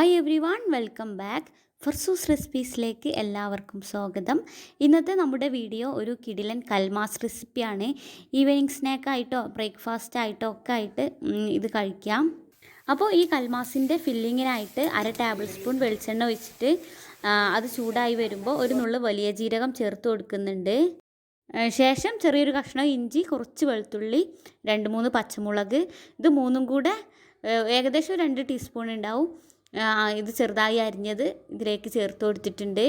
Hi everyone, welcome back. ഫർസൂസ് റെസിപ്പീസിലേക്ക് എല്ലാവർക്കും സ്വാഗതം. ഇന്നത്തെ നമ്മുടെ വീഡിയോ ഒരു കിടിലൻ കൽമാസ് റെസിപ്പിയാണ്. ഈവനിങ് സ്നാക്കായിട്ടോ ബ്രേക്ക്ഫാസ്റ്റ് ആയിട്ടോ ഒക്കെ ആയിട്ട് ഇത് കഴിക്കാം. അപ്പോൾ ഈ കൽമാസിൻ്റെ ഫില്ലിങ്ങിനായിട്ട് 1/2 ടേബിൾ സ്പൂൺ വെളിച്ചെണ്ണ ഒഴിച്ചിട്ട് അത് ചൂടായി വരുമ്പോൾ ഒരു നുള്ളു വലിയ ജീരകം ചേർത്ത് കൊടുക്കുന്നുണ്ട്. ശേഷം ചെറിയൊരു കഷ്ണം ഇഞ്ചി, കുറച്ച് വെളുത്തുള്ളി, 2-3 പച്ചമുളക്, ഇത് മൂന്നും കൂടെ ഏകദേശം 2 ടീസ്പൂൺ ഉണ്ടാവും. ഇത് ചെറുതായി അരിഞ്ഞത് ഇതിലേക്ക് ചേർത്ത് കൊടുത്തിട്ടുണ്ട്.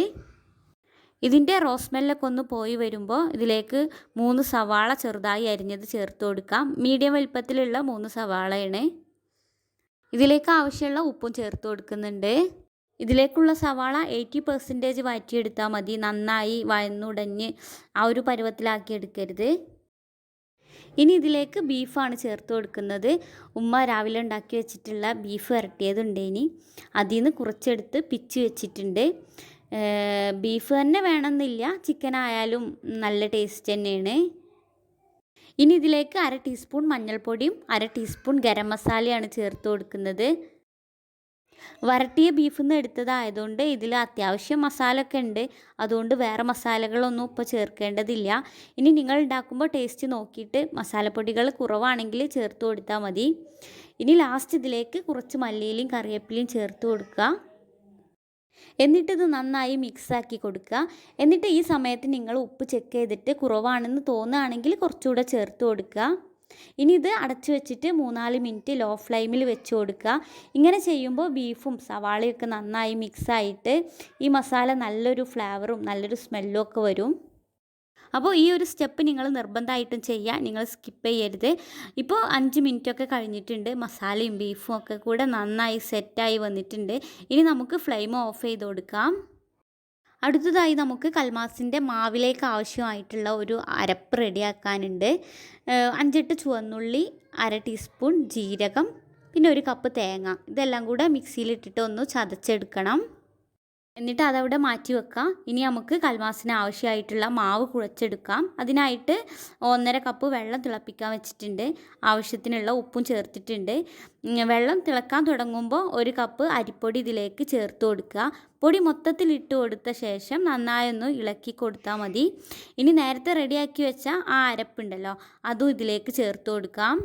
ഇതിൻ്റെ റോസ്മെല്ലൊക്കെ ഒന്ന് പോയി വരുമ്പോൾ ഇതിലേക്ക് 3 സവാള ചെറുതായി അരിഞ്ഞത് ചേർത്ത് കൊടുക്കാം. മീഡിയം വലിപ്പത്തിലുള്ള 3 സവാളയാണ്. ഇതിലേക്ക് ആവശ്യമുള്ള ഉപ്പും ചേർത്ത് കൊടുക്കുന്നുണ്ട്. ഇതിലേക്കുള്ള സവാള 80% വഴറ്റിയെടുത്താൽ മതി. നന്നായി വഴന്നുടഞ്ഞ് ആ ഒരു പരുവത്തിലാക്കി എടുക്കരുത്. ഇനി ഇതിലേക്ക് ബീഫാണ് ചേർത്ത് കൊടുക്കുന്നത്. ഉമ്മ രാവിലെ ഉണ്ടാക്കി വെച്ചിട്ടുള്ള ബീഫ് വരട്ടിയതുണ്ടേനി, അതിൽ നിന്ന് കുറച്ചെടുത്ത് പിച്ച് വെച്ചിട്ടുണ്ട്. ബീഫ് തന്നെ വേണമെന്നില്ല, ചിക്കൻ ആയാലും നല്ല ടേസ്റ്റ് തന്നെയാണ്. ഇനി ഇതിലേക്ക് 1/2 ടീസ്പൂൺ മഞ്ഞൾപ്പൊടിയും 1/2 ടീസ്പൂൺ ഗരം മസാലയാണ് ചേർത്ത് കൊടുക്കുന്നത്. വരട്ടിയ ബീഫിൽ നിന്ന് എടുത്തതായതുകൊണ്ട് ഇതിൽ അത്യാവശ്യം മസാല ഒക്കെ ഉണ്ട്. അതുകൊണ്ട് വേറെ മസാലകളൊന്നും ഇപ്പോൾ ചേർക്കേണ്ടതില്ല. ഇനി നിങ്ങൾ ഉണ്ടാക്കുമ്പോൾ ടേസ്റ്റ് നോക്കിയിട്ട് മസാലപ്പൊടികൾ കുറവാണെങ്കിൽ ചേർത്ത് കൊടുത്താൽ മതി. ഇനി ലാസ്റ്റ് ഇതിലേക്ക് കുറച്ച് മല്ലിയിലയും കറിവേപ്പിലയും ചേർത്ത് കൊടുക്കുക. എന്നിട്ടിത് നന്നായി മിക്സാക്കി കൊടുക്കുക. എന്നിട്ട് ഈ സമയത്ത് നിങ്ങൾ ഉപ്പ് ചെക്ക് ചെയ്തിട്ട് കുറവാണെന്ന് തോന്നുകയാണെങ്കിൽ കുറച്ചുകൂടെ ചേർത്ത് കൊടുക്കുക. ഇനി ഇത് അടച്ചു വെച്ചിട്ട് 3-4 മിനിറ്റ് ലോ ഫ്ലെയിമിൽ വെച്ച് കൊടുക്കുക. ഇങ്ങനെ ചെയ്യുമ്പോൾ ബീഫും സവാളയൊക്കെ നന്നായി മിക്സായിട്ട് ഈ മസാല നല്ലൊരു ഫ്ലേവറും നല്ലൊരു സ്മെല്ലും ഒക്കെ വരും. അപ്പോൾ ഈ ഒരു സ്റ്റെപ്പ് നിങ്ങൾ നിർബന്ധമായിട്ടും ചെയ്യുക, നിങ്ങൾ സ്കിപ്പ് ചെയ്യരുത്. ഇപ്പോൾ 5 മിനിറ്റൊക്കെ കഴിഞ്ഞിട്ടുണ്ട്. മസാലയും ബീഫും ഒക്കെ കൂടെ നന്നായി സെറ്റായി വന്നിട്ടുണ്ട്. ഇനി നമുക്ക് ഫ്ലെയിം ഓഫ് ചെയ്ത് കൊടുക്കാം. അടുത്തതായി നമുക്ക് കൽമാസിൻ്റെ മാവിലേക്ക് ആവശ്യമായിട്ടുള്ള ഒരു അരപ്പ് റെഡിയാക്കാനുണ്ട്. 5-8 ചുവന്നുള്ളി, 1/2 ടീസ്പൂൺ ജീരകം, പിന്നെ 1 കപ്പ് തേങ്ങ, ഇതെല്ലാം കൂടെ മിക്സിയിലിട്ടിട്ട് ഒന്ന് ചതച്ചെടുക്കണം. എന്നിട്ട് അതവിടെ മാറ്റി വെക്കാം. ഇനി നമുക്ക് കൽമാസിന് ആവശ്യമായിട്ടുള്ള മാവ് കുഴച്ചെടുക്കാം. അതിനായിട്ട് 1.5 കപ്പ് വെള്ളം തിളപ്പിക്കാൻ വെച്ചിട്ടുണ്ട്. ആവശ്യത്തിനുള്ള ഉപ്പും ചേർത്തിട്ടുണ്ട്. വെള്ളം തിളക്കാൻ തുടങ്ങുമ്പോൾ 1 കപ്പ് അരിപ്പൊടി ഇതിലേക്ക് ചേർത്ത് കൊടുക്കുക. പൊടി മൊത്തത്തിൽ ഇട്ട് കൊടുത്ത ശേഷം നന്നായൊന്ന് ഇളക്കി കൊടുത്താൽ മതി. ഇനി നേരത്തെ റെഡിയാക്കി വെച്ച ആ അരപ്പുണ്ടല്ലോ, അതും ഇതിലേക്ക് ചേർത്ത് കൊടുക്കാം.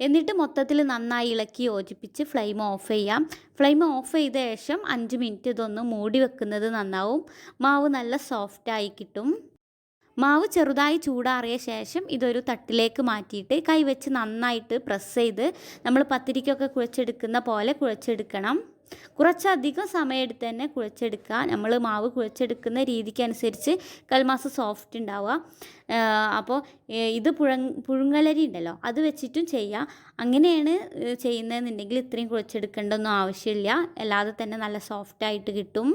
എന്നിട്ട് മൊത്തത്തിൽ നന്നായി ഇളക്കി യോജിപ്പിച്ച് ഫ്ലെയിം ഓഫ് ചെയ്യാം. ഫ്ലെയിം ഓഫ് ചെയ്ത ശേഷം 5 മിനിറ്റ് ഇതൊന്ന് മൂടി വെക്കുന്നത് നന്നാവും. മാവ് നല്ല സോഫ്റ്റായി കിട്ടും. മാവ് ചെറുതായി ചൂടാറിയ ശേഷം ഇതൊരു തട്ടിലേക്ക് മാറ്റിയിട്ട് കൈവച്ച് നന്നായിട്ട് പ്രസ് ചെയ്ത് നമ്മൾ പത്തിരിക്കൊക്കെ കുഴച്ചെടുക്കുന്ന പോലെ കുഴച്ചെടുക്കണം. കുറച്ചധികം സമയമെടുത്ത് തന്നെ കുഴച്ചെടുക്കുക. നമ്മൾ മാവ് കുഴച്ചെടുക്കുന്ന രീതിക്കനുസരിച്ച് കൽമാസ് സോഫ്റ്റ് ഉണ്ടാവുക. അപ്പോൾ ഇത് പുഴുങ്ങലരി ഉണ്ടല്ലോ, അത് വെച്ചിട്ടും ചെയ്യാം. അങ്ങനെയാണ് ചെയ്യുന്നതെന്നുണ്ടെങ്കിൽ ഇത്രയും കുഴച്ചെടുക്കേണ്ടതൊന്നും ആവശ്യമില്ല. അല്ലാതെ തന്നെ നല്ല സോഫ്റ്റായിട്ട് കിട്ടും.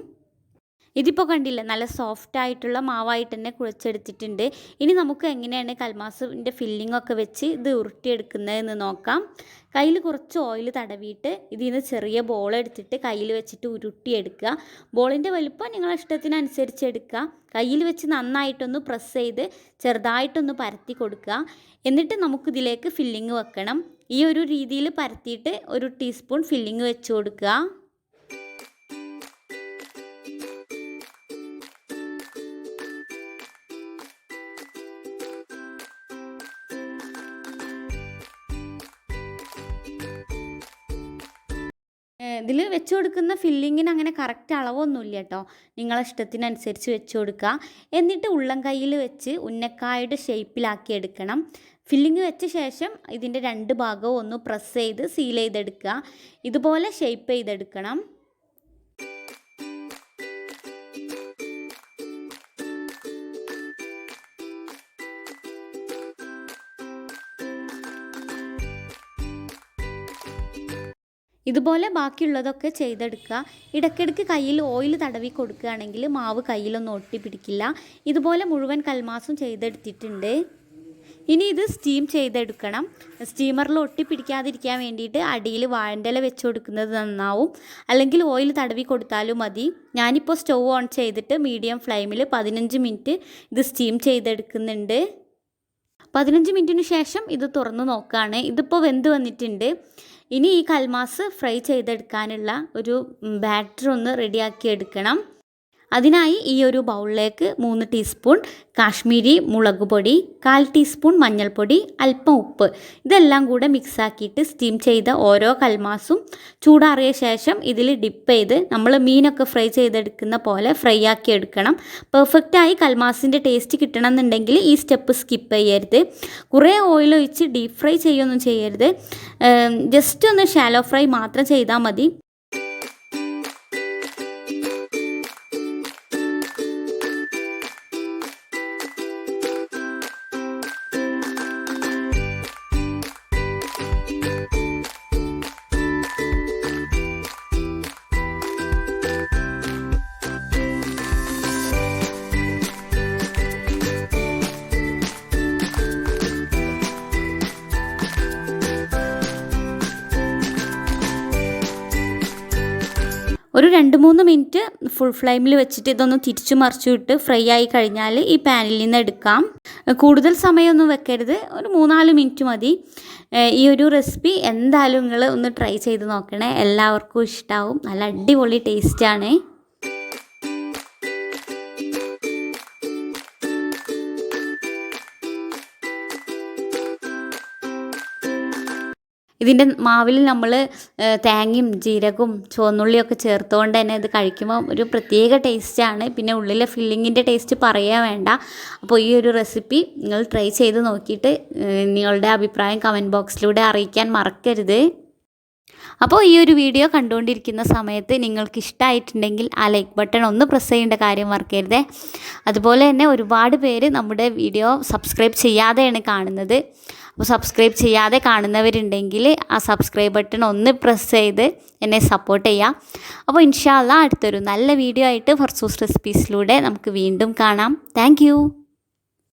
ഇതിപ്പോൾ കണ്ടില്ല, നല്ല സോഫ്റ്റായിട്ടുള്ള മാവായിട്ട് തന്നെ കുഴച്ചെടുത്തിട്ടുണ്ട്. ഇനി നമുക്ക് എങ്ങനെയാണ് കൽമാസിൻ്റെ ഫില്ലിങ്ങൊക്കെ വെച്ച് ഇത് ഉരുട്ടിയെടുക്കുന്നതെന്ന് നോക്കാം. കയ്യിൽ കുറച്ച് ഓയിൽ തടവിയിട്ട് ഇതിൽ നിന്ന് ചെറിയ ബോൾ എടുത്തിട്ട് കയ്യിൽ വെച്ചിട്ട് ഉരുട്ടിയെടുക്കുക. ബോളിൻ്റെ വലുപ്പം നിങ്ങളുടെ ഇഷ്ടത്തിനനുസരിച്ച് എടുക്കുക. കയ്യിൽ വെച്ച് നന്നായിട്ടൊന്ന് പ്രസ് ചെയ്ത് ചെറുതായിട്ടൊന്ന് പരത്തി കൊടുക്കുക. എന്നിട്ട് നമുക്കിതിലേക്ക് ഫില്ലിങ് വെക്കണം. ഈ ഒരു രീതിയിൽ പരത്തിയിട്ട് 1 ടീസ്പൂൺ ഫില്ലിങ് വെച്ച് കൊടുക്കുക. ഇതിൽ വെച്ച് കൊടുക്കുന്ന ഫില്ലിങ്ങിന് അങ്ങനെ കറക്റ്റ് അളവൊന്നുമില്ല കേട്ടോ. നിങ്ങളെ ഇഷ്ടത്തിനനുസരിച്ച് വെച്ച് കൊടുക്കുക. എന്നിട്ട് ഉള്ളം കൈയിൽ വെച്ച് ഉന്നക്കായുടെ ഷേപ്പിലാക്കി എടുക്കണം. ഫില്ലിങ് വെച്ച ശേഷം ഇതിൻ്റെ 2 ഭാഗവും ഒന്ന് പ്രസ് ചെയ്ത് സീൽ ചെയ്തെടുക്കുക. ഇതുപോലെ ഷേപ്പ് ചെയ്തെടുക്കണം. ഇതുപോലെ ബാക്കിയുള്ളതൊക്കെ ചെയ്തെടുക്കുക. ഇടയ്ക്കിടയ്ക്ക് കയ്യിൽ ഓയിൽ തടവി കൊടുക്കുകയാണെങ്കിൽ മാവ് കയ്യിലൊന്നും ഒട്ടി പിടിക്കില്ല. ഇതുപോലെ മുഴുവൻ കൽമാസും ചെയ്തെടുത്തിട്ടുണ്ട്. ഇനി ഇത് സ്റ്റീം ചെയ്തെടുക്കണം. സ്റ്റീമറിൽ ഒട്ടിപ്പിടിക്കാതിരിക്കാൻ വേണ്ടിയിട്ട് അടിയിൽ വാഴൻ്റെ ഇല വെച്ച് കൊടുക്കുന്നത് നന്നാവും, അല്ലെങ്കിൽ ഓയിൽ തടവി കൊടുത്താലും മതി. ഞാനിപ്പോൾ സ്റ്റൗ ഓൺ ചെയ്തിട്ട് മീഡിയം ഫ്ലെയിമിൽ 15 മിനിറ്റ് ഇത് സ്റ്റീം ചെയ്തെടുക്കുന്നുണ്ട്. 15 മിനിറ്റിന് ശേഷം ഇത് തുറന്ന് നോക്കുകയാണ്. ഇതിപ്പോൾ വെന്ത് വന്നിട്ടുണ്ട്. ഇനി ഈ കൽമാസ് ഫ്രൈ ചെയ്തെടുക്കാനുള്ള ഒരു ബാറ്റർ ഒന്ന് റെഡിയാക്കി എടുക്കണം. അതിനായി ഈ ഒരു ബൗളിലേക്ക് 3 ടീസ്പൂൺ കാശ്മീരി മുളക് പൊടി, 1/4 ടീസ്പൂൺ മഞ്ഞൾപ്പൊടി, അല്പം ഉപ്പ്, ഇതെല്ലാം കൂടെ മിക്സാക്കിയിട്ട് സ്റ്റീം ചെയ്ത ഓരോ കൽമാസും ചൂടാറിയ ശേഷം ഇതിൽ ഡിപ്പ് ചെയ്ത് നമ്മൾ മീനൊക്കെ ഫ്രൈ ചെയ്തെടുക്കുന്ന പോലെ ഫ്രൈ ആക്കി എടുക്കണം. പെർഫെക്റ്റായി കൽമാസിൻ്റെ ടേസ്റ്റ് കിട്ടണമെന്നുണ്ടെങ്കിൽ ഈ സ്റ്റെപ്പ് സ്കിപ്പ് ചെയ്യരുത്. കുറേ ഓയിൽ ഒഴിച്ച് ഡീപ്പ് ഫ്രൈ ചെയ്യുകയൊന്നും ചെയ്യരുത്. ജസ്റ്റ് ഒന്ന് ഷാലോ ഫ്രൈ മാത്രം ചെയ്താൽ മതി. ഒരു 2-3 മിനിറ്റ് ഫുൾ ഫ്ലെയിമിൽ വെച്ചിട്ട് ഇതൊന്ന് തിരിച്ചു മറിച്ചു ഇട്ട് ഫ്രൈ ആയി കഴിഞ്ഞാൽ ഈ പാനിൽ നിന്ന് എടുക്കാം. കൂടുതൽ സമയമൊന്നും വെക്കരുത്, ഒരു 3-4 മിനിറ്റ് മതി. ഈ ഒരു റെസിപ്പി എന്തായാലും നിങ്ങൾ ഒന്ന് ട്രൈ ചെയ്ത് നോക്കണേ, എല്ലാവർക്കും ഇഷ്ടമാവും. നല്ല അടിപൊളി ടേസ്റ്റാണ്. ഇതിൻ്റെ മാവിൽ നമ്മൾ തേങ്ങയും ജീരകവും ചുവന്നുള്ളിയൊക്കെ ചേർത്തുകൊണ്ട് തന്നെ ഇത് കഴിക്കുമ്പോൾ ഒരു പ്രത്യേക ടേസ്റ്റാണ്. പിന്നെ ഉള്ളിലെ ഫില്ലിങ്ങിൻ്റെ ടേസ്റ്റ് പറയാൻ വേണ്ട. അപ്പോൾ ഈ ഒരു റെസിപ്പി നിങ്ങൾ ട്രൈ ചെയ്ത് നോക്കിയിട്ട് നിങ്ങളുടെ അഭിപ്രായം കമൻറ്റ് ബോക്സിലൂടെ അറിയിക്കാൻ മറക്കരുത്. അപ്പോൾ ഈ ഒരു വീഡിയോ കണ്ടുകൊണ്ടിരിക്കുന്ന സമയത്ത് നിങ്ങൾക്ക് ഇഷ്ടമായിട്ടുണ്ടെങ്കിൽ ആ ലൈക്ക് ബട്ടൺ ഒന്ന് പ്രസ് ചെയ്യേണ്ട കാര്യം മറക്കരുതേ. അതുപോലെ തന്നെ ഒരുപാട് പേര് നമ്മുടെ വീഡിയോ സബ്സ്ക്രൈബ് ചെയ്യാതെയാണ് കാണുന്നത്. അപ്പോൾ സബ്സ്ക്രൈബ് ചെയ്യാതെ കാണുന്നവരുണ്ടെങ്കിൽ ആ സബ്സ്ക്രൈബ് ബട്ടൺ ഒന്ന് പ്രസ് ചെയ്ത് എന്നെ സപ്പോർട്ട് ചെയ്യാം. അപ്പോൾ ഇൻഷാ അല്ലാഹ് അടുത്തൊരു നല്ല വീഡിയോ ആയിട്ട് ഫർസൂസ് റെസിപ്പീസിലൂടെ നമുക്ക് വീണ്ടും കാണാം. താങ്ക്